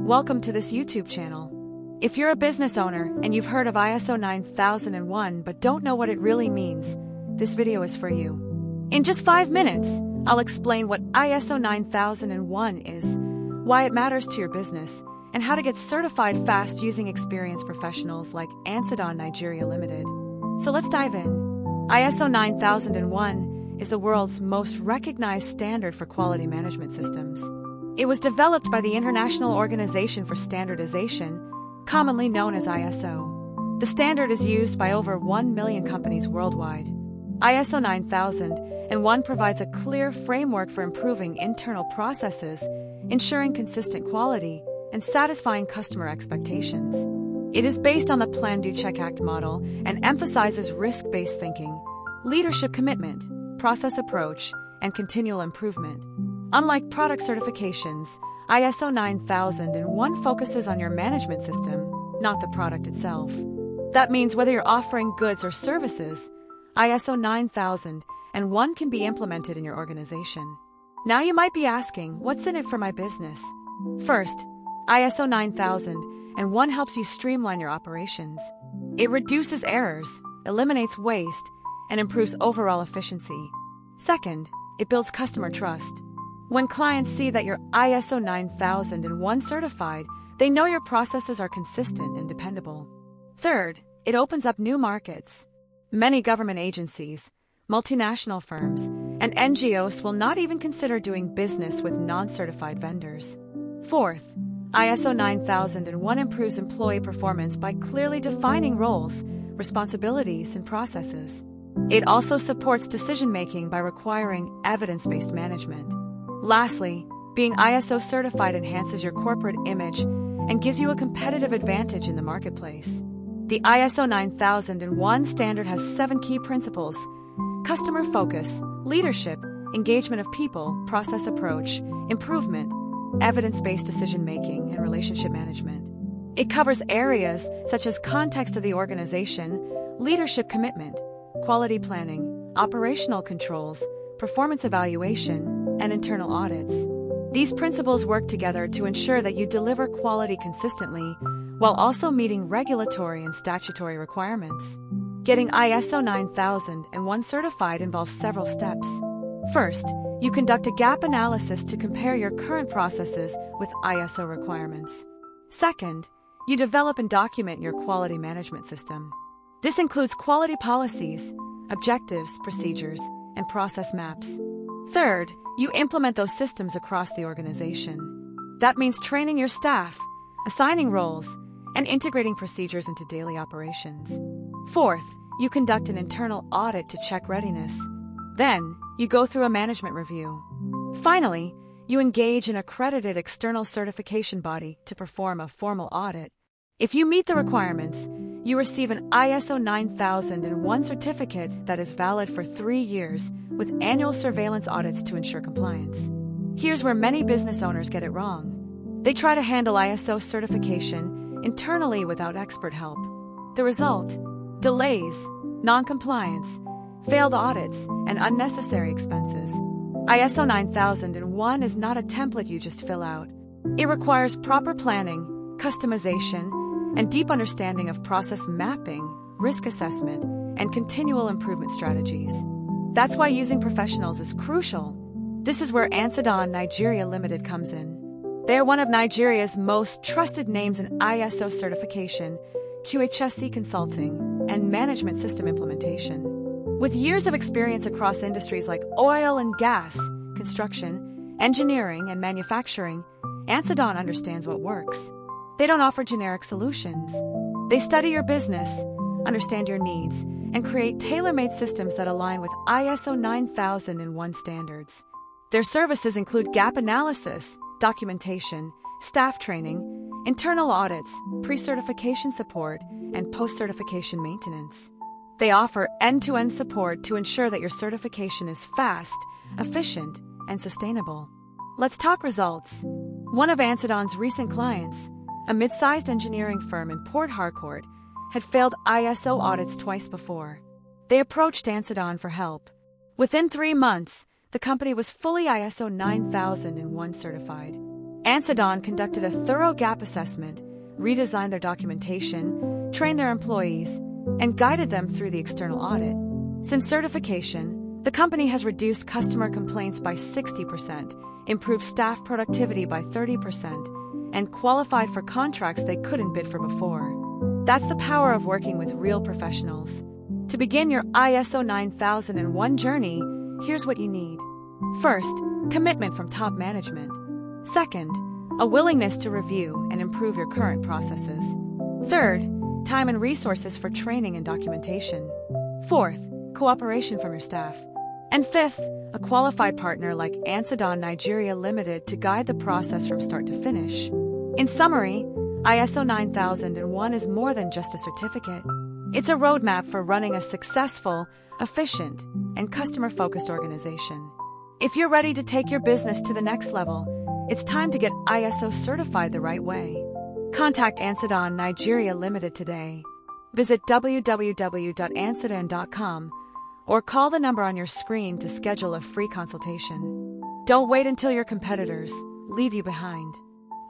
Welcome to this YouTube channel. If you're a business owner and you've heard of ISO 9001 but don't know what it really means, this video is for you. In just 5 minutes, I'll explain what ISO 9001 is, why it matters to your business, and how to get certified fast using experienced professionals like Ansadaan Nigeria Limited. So let's dive in. ISO 9001 is the world's most recognized standard for quality management systems. It was developed by the International Organization for Standardization, commonly known as ISO. The standard is used by over 1 million companies worldwide. ISO 9001 provides a clear framework for improving internal processes, ensuring consistent quality, and satisfying customer expectations. It is based on the Plan, Do, Check, Act model and emphasizes risk-based thinking, leadership commitment, process approach, and continual improvement. Unlike product certifications, ISO 9001 focuses on your management system, not the product itself. That means whether you're offering goods or services, ISO 9001 can be implemented in your organization. Now you might be asking, what's in it for my business? First, ISO 9001 helps you streamline your operations. It reduces errors, eliminates waste, and improves overall efficiency. Second, it builds customer trust. When clients see that you're ISO 9001 certified, they know your processes are consistent and dependable. Third, it opens up new markets. Many government agencies, multinational firms, and NGOs will not even consider doing business with non-certified vendors. Fourth, ISO 9001 improves employee performance by clearly defining roles, responsibilities, and processes. It also supports decision-making by requiring evidence-based management. Lastly, being ISO certified enhances your corporate image and gives you a competitive advantage in the marketplace. The ISO 9001 standard has 7 key principles: customer focus, leadership, engagement of people, process approach, improvement, evidence-based decision-making, and relationship management. It covers areas such as context of the organization, leadership commitment, quality planning, operational controls, performance evaluation, and internal audits. These principles work together to ensure that you deliver quality consistently while also meeting regulatory and statutory requirements. Getting ISO 9001 certified involves several steps. First, you conduct a gap analysis to compare your current processes with ISO requirements. Second, you develop and document your quality management system. This includes quality policies, objectives, procedures, and process maps. Third, you implement those systems across the organization. That means training your staff, assigning roles, and integrating procedures into daily operations. Fourth, you conduct an internal audit to check readiness. Then, you go through a management review. Finally, you engage an accredited external certification body to perform a formal audit. If you meet the requirements, you receive an ISO 9001 certificate that is valid for 3 years with annual surveillance audits to ensure compliance. Here's where many business owners get it wrong. They try to handle ISO certification internally without expert help. The result? Delays, non-compliance, failed audits, and unnecessary expenses. ISO 9001 is not a template you just fill out. It requires proper planning, customization, and deep understanding of process mapping, risk assessment, and continual improvement strategies. That's why using professionals is crucial. This is where Ansadaan Nigeria Limited comes in. They are one of Nigeria's most trusted names in ISO certification, QHSE consulting, and management system implementation. With years of experience across industries like oil and gas, construction, engineering, and manufacturing, Ansadaan understands what works. They don't offer generic solutions. They study your business, understand your needs, and create tailor-made systems that align with ISO 9001 standards. Their services include gap analysis, documentation, staff training, internal audits, pre-certification support, and post-certification maintenance. They offer end-to-end support to ensure that your certification is fast, efficient, and sustainable. Let's talk results. One of Ansadaan's recent clients, a mid-sized engineering firm in Port Harcourt, had failed ISO audits twice before. They approached Ansadaan for help. Within 3 months, the company was fully ISO 9001 certified. Ansadaan conducted a thorough gap assessment, redesigned their documentation, trained their employees, and guided them through the external audit. Since certification, the company has reduced customer complaints by 60%, improved staff productivity by 30%, and qualified for contracts they couldn't bid for before. That's the power of working with real professionals. To begin your ISO 9001 journey, here's what you need. First, commitment from top management. Second, a willingness to review and improve your current processes. Third, time and resources for training and documentation. Fourth, cooperation from your staff. And fifth, a qualified partner like Ansadaan Nigeria Limited to guide the process from start to finish. In summary, ISO 9001 is more than just a certificate. It's a roadmap for running a successful, efficient, and customer-focused organization. If you're ready to take your business to the next level, it's time to get ISO certified the right way. Contact Ansadaan Nigeria Limited today. Visit www.ansadaan.com or call the number on your screen to schedule a free consultation. Don't wait until your competitors leave you behind.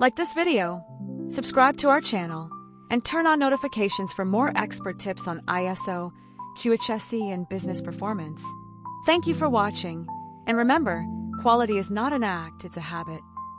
Like this video, subscribe to our channel, and turn on notifications for more expert tips on ISO, QHSE, and business performance. Thank you for watching, and remember, quality is not an act, it's a habit.